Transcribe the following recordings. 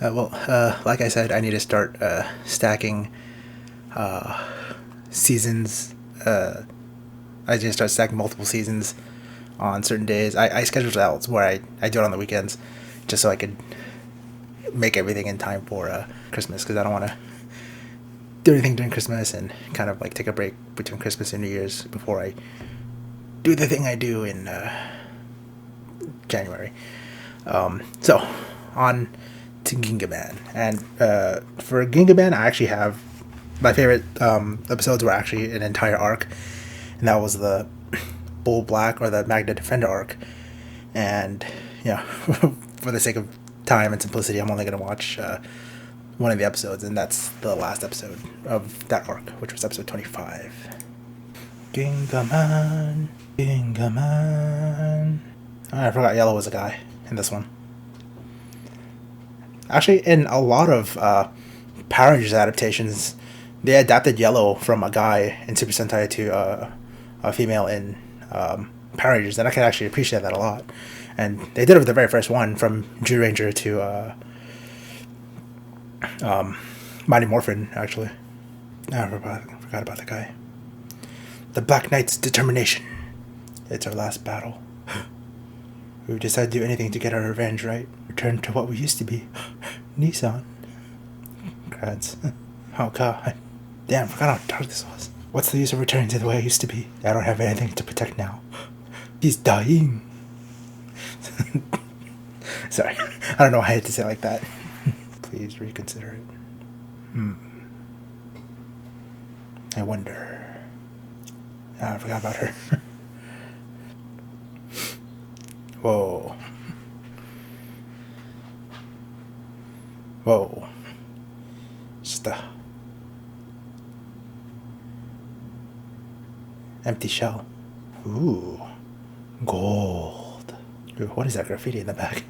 Like I said, I need to start stacking seasons. I need to start stacking multiple seasons on certain days. I schedule it out where I do it on the weekends just so I could make everything in time for Christmas, because I don't want to do anything during Christmas and kind of like take a break between Christmas and New Year's before I do the thing I do in January. So, on to Gingaman. And for Gingaman, I actually have my favorite episodes were actually an entire arc, and that was the Bull Black or the Magna Defender arc. And, you know, for the sake of time and simplicity, I'm only going to watch one of the episodes, and that's the last episode of that arc, which was episode 25. Gingaman, Gingaman. Oh, I forgot Yellow was a guy in this one. Actually, in a lot of Power Rangers adaptations, they adapted Yellow from a guy in Super Sentai to a female in Power Rangers, and I can actually appreciate that a lot. And they did it with the very first one, from Jew Ranger to Mighty Morphin, actually. I forgot about that guy. The Black Knight's determination. It's our last battle. We decided to do anything to get our revenge, right? Return to what we used to be. Nissan. Crads. Oh god. Damn, I forgot how dark this was. What's the use of returning to the way I used to be? I don't have anything to protect now. He's dying. Sorry. I don't know why I had to say it like that. Please reconsider it. I wonder. I forgot about her. Whoa. Whoa. Just a empty shell. Ooh. Gold. Ooh, what is that graffiti in the back?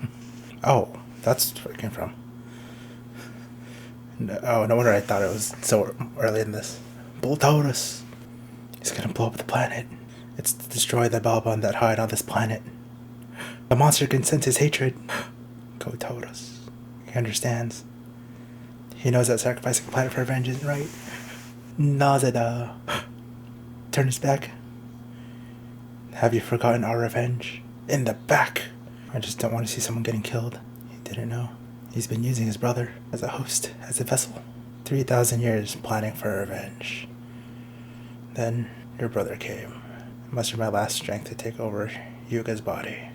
Oh, that's where it came from. No wonder I thought it was so early in this. Taurus. He's gonna blow up the planet. It's to destroy the Balbon that hide on this planet. The monster can sense his hatred. Go Taurus. He understands. He knows that sacrificing the planet for revenge isn't right. Nazada. Turn his back. Have you forgotten our revenge? In the back. I just don't want to see someone getting killed. He didn't know. He's been using his brother as a host, as a vessel. 3,000 years planning for revenge. Then your brother came. Mustered my last strength to take over Yuga's body.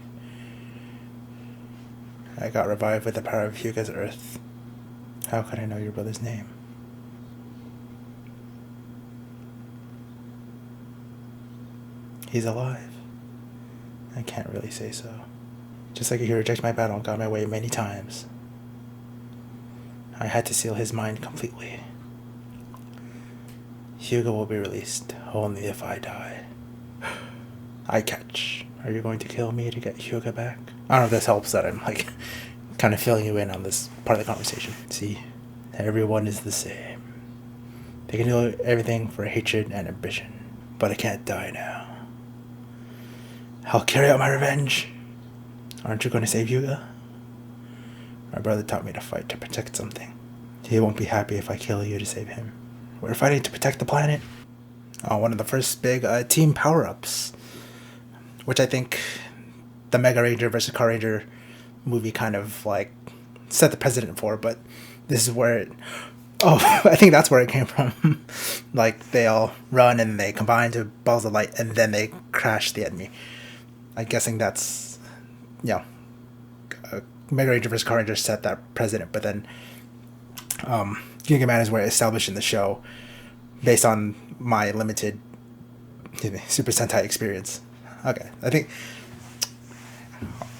I got revived with the power of Yuga's earth. How could I know your brother's name? He's alive. I can't really say so. Just like he rejected my battle and got my way many times. I had to seal his mind completely. Hugo will be released only if I die. I catch. Are you going to kill me to get Hugo back? I don't know if this helps that I'm like kind of filling you in on this part of the conversation. See, everyone is the same. They can do everything for hatred and ambition, but I can't die now. I'll carry out my revenge. Aren't you going to save Yuga? My brother taught me to fight to protect something. He won't be happy if I kill you to save him. We're fighting to protect the planet. One of the first big team power-ups, which I think the Mega Ranger versus Car Ranger movie kind of like set the precedent for, but this is where it... Oh, I think that's where it came from. Like, they all run and they combine to balls of light and then they crash the enemy. I'm guessing that's, Mega Ranger vs. Car Ranger set that precedent, but then Gingaman is where it established in the show based on my limited Super Sentai experience. Okay, I think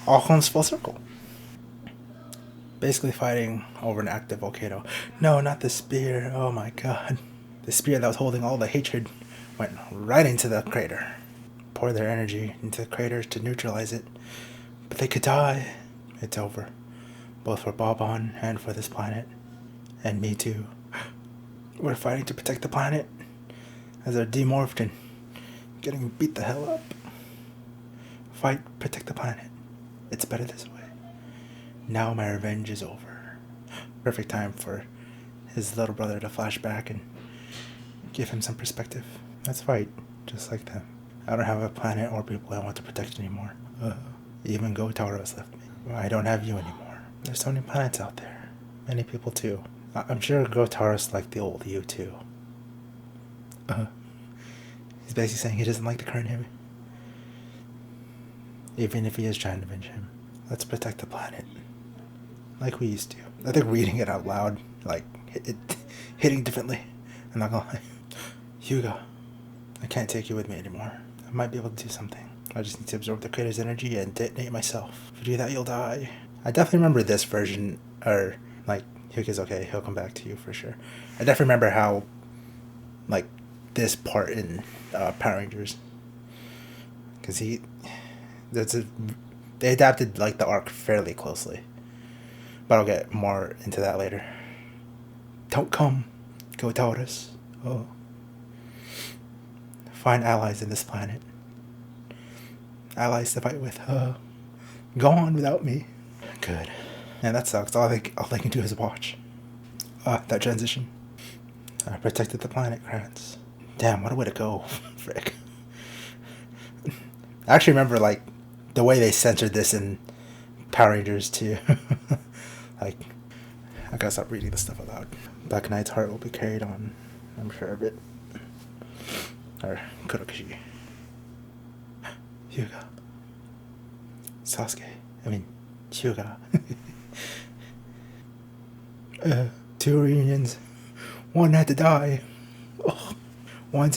all comes full circle. Basically fighting over an active volcano. No, not the spear. Oh my god. The spear that was holding all the hatred went right into the crater. Pour their energy into the crater to neutralize it. But they could die. It's over. Both for Bobon and for this planet. And me too. We're fighting to protect the planet as they're demorphed and getting beat the hell up. Fight, protect the planet. It's better this way. Now my revenge is over. Perfect time for his little brother to flash back and give him some perspective. Let's fight, just like them. I don't have a planet or people I want to protect anymore. Even Gotaro's left me. I don't have you anymore. There's so many planets out there. Many people too. I'm sure Gotaro's like the old you too. He's basically saying he doesn't like the current him. Even if he is trying to avenge him. Let's protect the planet. Like we used to. I think reading it out loud, like, hitting differently. I'm not gonna lie. Hyuga, I can't take you with me anymore. I might be able to do something. I just need to absorb the creator's energy and detonate myself. If you do that, you'll die. I definitely remember this version, or, like, Hyuga's okay, he'll come back to you for sure. I definitely remember how, like, this part in Power Rangers. Because they adapted, like, the arc fairly closely. But I'll get more into that later. Don't come, Gotaurus. Oh. Find allies in this planet. Allies to fight with. Go on without me. Good. Man, that sucks. All they can do is watch. That transition. I protected the planet, Krantz. Damn, what a way to go. Frick. I actually remember, like, the way they censored this in Power Rangers too. Like, I gotta stop reading this stuff aloud. Black Knight's heart will be carried on. I'm sure of it. Or Kurokishi. Hyuga. Sasuke. I mean, Hyuga. 2 reunions. One had to die. Oh. One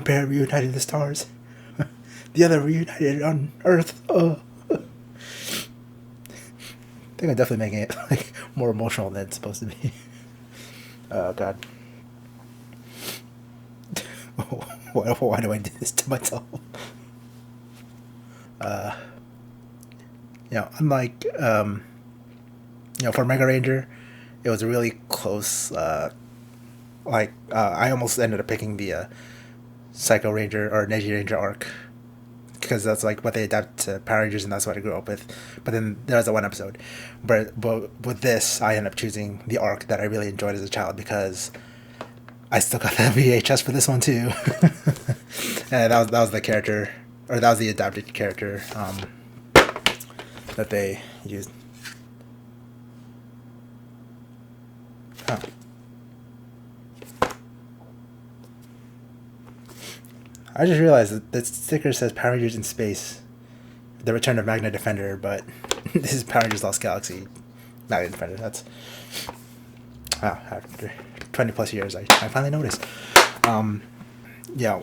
pair reunited the stars. The other reunited on Earth. I think I'm definitely making it like more emotional than it's supposed to be. Oh God. Why do I do this to myself? Unlike for Mega Ranger, it was a really close. I almost ended up picking the Psycho Ranger or Neji Ranger arc, because that's like what they adapt to Power Rangers, and that's what I grew up with. But then there was that one episode, but with this, I ended up choosing the arc that I really enjoyed as a child, because I still got that VHS for this one too. And that was the character, or that was the adapted character that they used. Oh. I just realized that the sticker says Power Rangers in Space, The Return of Magna Defender, but this is Power Rangers Lost Galaxy, Magna Defender. That's... Wow, after 20 plus years, I finally noticed.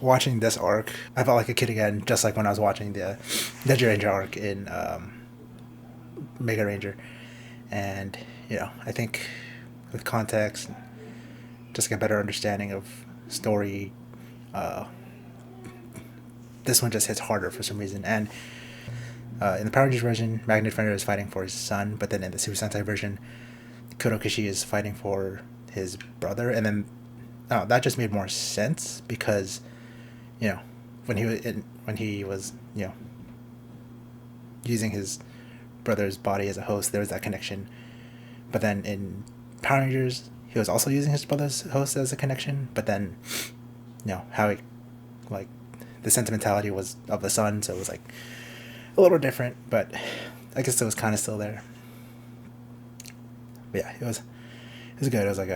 Watching this arc, I felt like a kid again, just like when I was watching the Neji Ranger arc in Mega Ranger. And, I think with context, just like a better understanding of story, this one just hits harder for some reason. And in the Power Rangers version, Magna Defender is fighting for his son, but then in the Super Sentai version, Kurokishi is fighting for his brother. And then that just made more sense, because when he was using his brother's body as a host, there was that connection. But then in Power Rangers, he was also using his brother's host as a connection, but then how it, like, the sentimentality was of the son, so it was like a little different, but I guess it was kind of still there. But yeah, it was good. It was like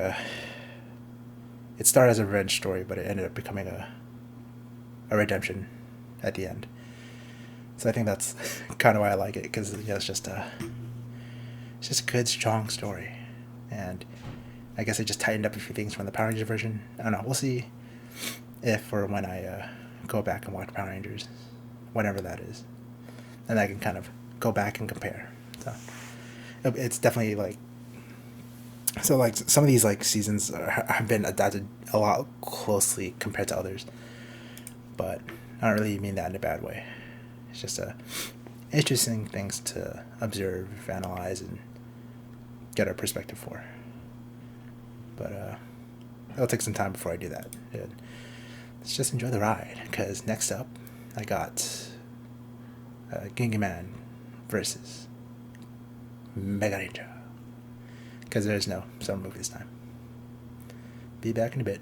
it started as a revenge story, but it ended up becoming a redemption at the end. So I think that's kind of why I like it, because it's just a good, strong story. And I guess it just tightened up a few things from the Power Rangers version. I don't know. We'll see if or when I go back and watch Power Rangers, whenever that is, and I can kind of go back and compare. So it's definitely like some of these like seasons have been adapted a lot closely compared to others, but I don't really mean that in a bad way. It's just interesting things to observe, analyze, and get a perspective for. But it'll take some time before I do that. Let's just enjoy the ride, because next up I got Gingaman versus Mega Ranger. Because there's no summer movie this time. Be back in a bit.